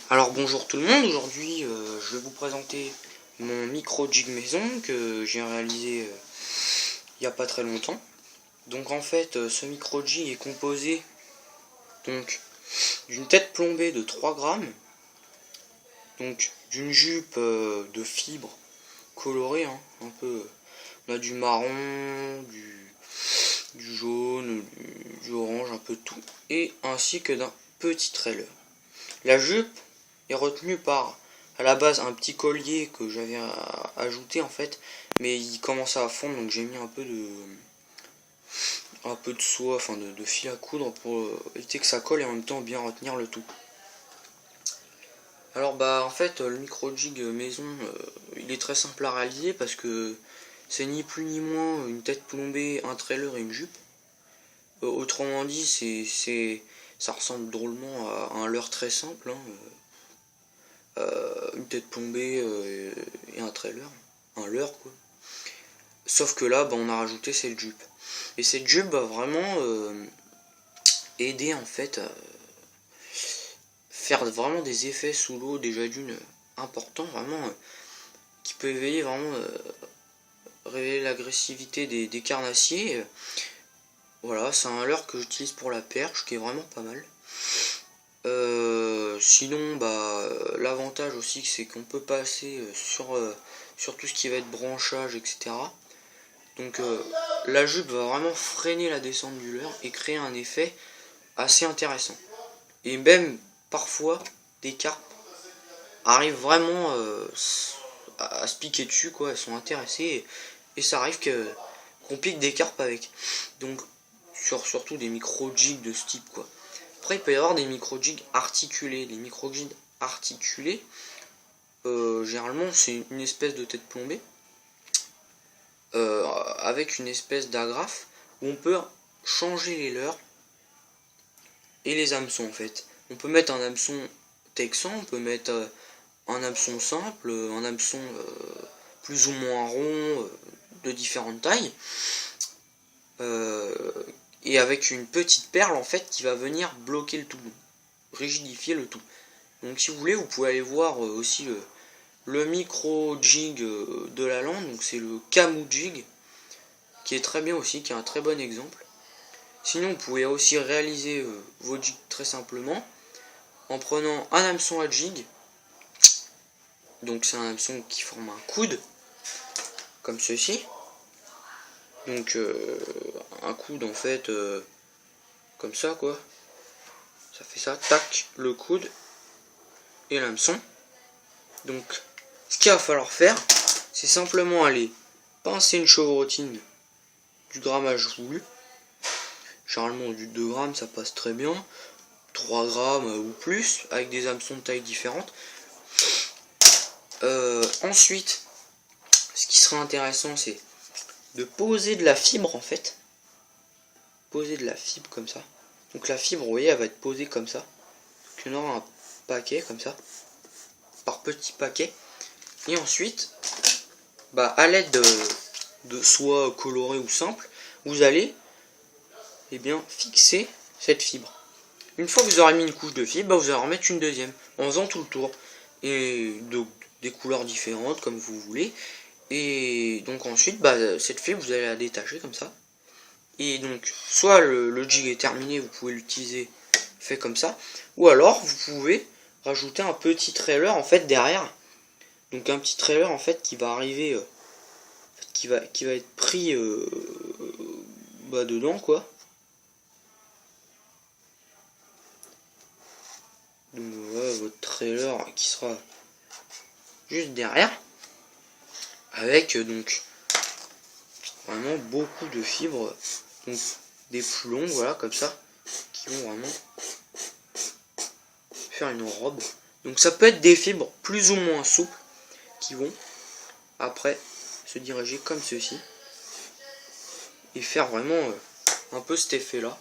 Alors bonjour tout le monde, aujourd'hui je vais vous présenter mon micro jig maison que j'ai réalisé il n'y a pas très longtemps. Donc en fait ce micro jig est composé donc d'une tête plombée de 3 grammes, donc d'une jupe de fibre colorée, hein, un peu, on a du marron, du jaune, du orange, un peu de tout, et ainsi que d'un petit trailer. La jupe est retenue par à la base un petit collier que j'avais ajouté en fait, mais il commençait à fondre, donc j'ai mis un peu de soie, enfin de fil à coudre pour éviter que ça colle et en même temps bien retenir le tout. Alors bah en fait le micro jig maison il est très simple à réaliser parce que c'est ni plus ni moins une tête plombée, un trailer et une jupe. Autrement dit ça ressemble drôlement à un leurre très simple, hein. Une tête plombée et un trailer, un leurre quoi. Sauf que là, bah, on a rajouté cette jupe. Et cette jupe va vraiment aider en fait à faire vraiment des effets sous l'eau déjà d'une important, vraiment qui peut éveiller vraiment révéler l'agressivité des carnassiers. Voilà, c'est un leurre que j'utilise pour la perche qui est vraiment pas mal. Sinon, bah, l'avantage aussi, c'est qu'on peut passer sur tout ce qui va être branchage, etc. Donc, la jupe va vraiment freiner la descente du leurre et créer un effet assez intéressant. Et même, parfois, des carpes arrivent vraiment à se piquer dessus, quoi. Elles sont intéressées et ça arrive qu'on pique des carpes avec. Donc, surtout des micro-jigs de ce type, quoi. Après, il peut y avoir des micro-jigs articulés. Les micro-jigs articulés, généralement, c'est une espèce de tête plombée avec une espèce d'agrafe où on peut changer les leurres et les hameçons, en fait. On peut mettre un hameçon texan, on peut mettre un hameçon simple, un hameçon plus ou moins rond, de différentes tailles. Et avec une petite perle en fait qui va venir bloquer le tout, rigidifier le tout. Donc si vous voulez, vous pouvez aller voir aussi le micro jig de la lande, donc c'est le Camu jig, qui est très bien aussi, qui est un très bon exemple. Sinon vous pouvez aussi réaliser vos jigs très simplement en prenant un hameçon à jig, donc c'est un hameçon qui forme un coude, comme ceci. Donc un coude en fait comme ça quoi. Ça fait ça, tac, le coude et l'hameçon. Donc ce qu'il va falloir faire, c'est simplement aller pincer une chevrotine du grammage voulu. Généralement du 2 grammes ça passe très bien. 3 grammes ou plus, avec des hameçons de taille différentes. Ensuite, ce qui sera intéressant, c'est de poser de la fibre en fait. Poser de la fibre comme ça. Donc la fibre, vous voyez, elle va être posée comme ça. Donc il y en aura un paquet comme ça. Par petits paquets. Et ensuite, bah, à l'aide de soie colorée ou simple, vous allez fixer cette fibre. Une fois que vous aurez mis une couche de fibre, bah, vous allez en remettre une deuxième. En faisant tout le tour. Et des couleurs différentes comme vous voulez. Et donc ensuite, bah, cette fibre, vous allez la détacher comme ça. Et donc, soit le jig est terminé, vous pouvez l'utiliser fait comme ça. Ou alors, vous pouvez rajouter un petit trailer en fait derrière. Donc un petit trailer en fait qui va arriver, qui va être pris dedans quoi. Donc voilà votre trailer qui sera juste derrière. Avec donc vraiment beaucoup de fibres, donc des plus longues, voilà, comme ça, qui vont vraiment faire une robe. Donc ça peut être des fibres plus ou moins souples, qui vont après se diriger comme ceci, et faire vraiment un peu cet effet là.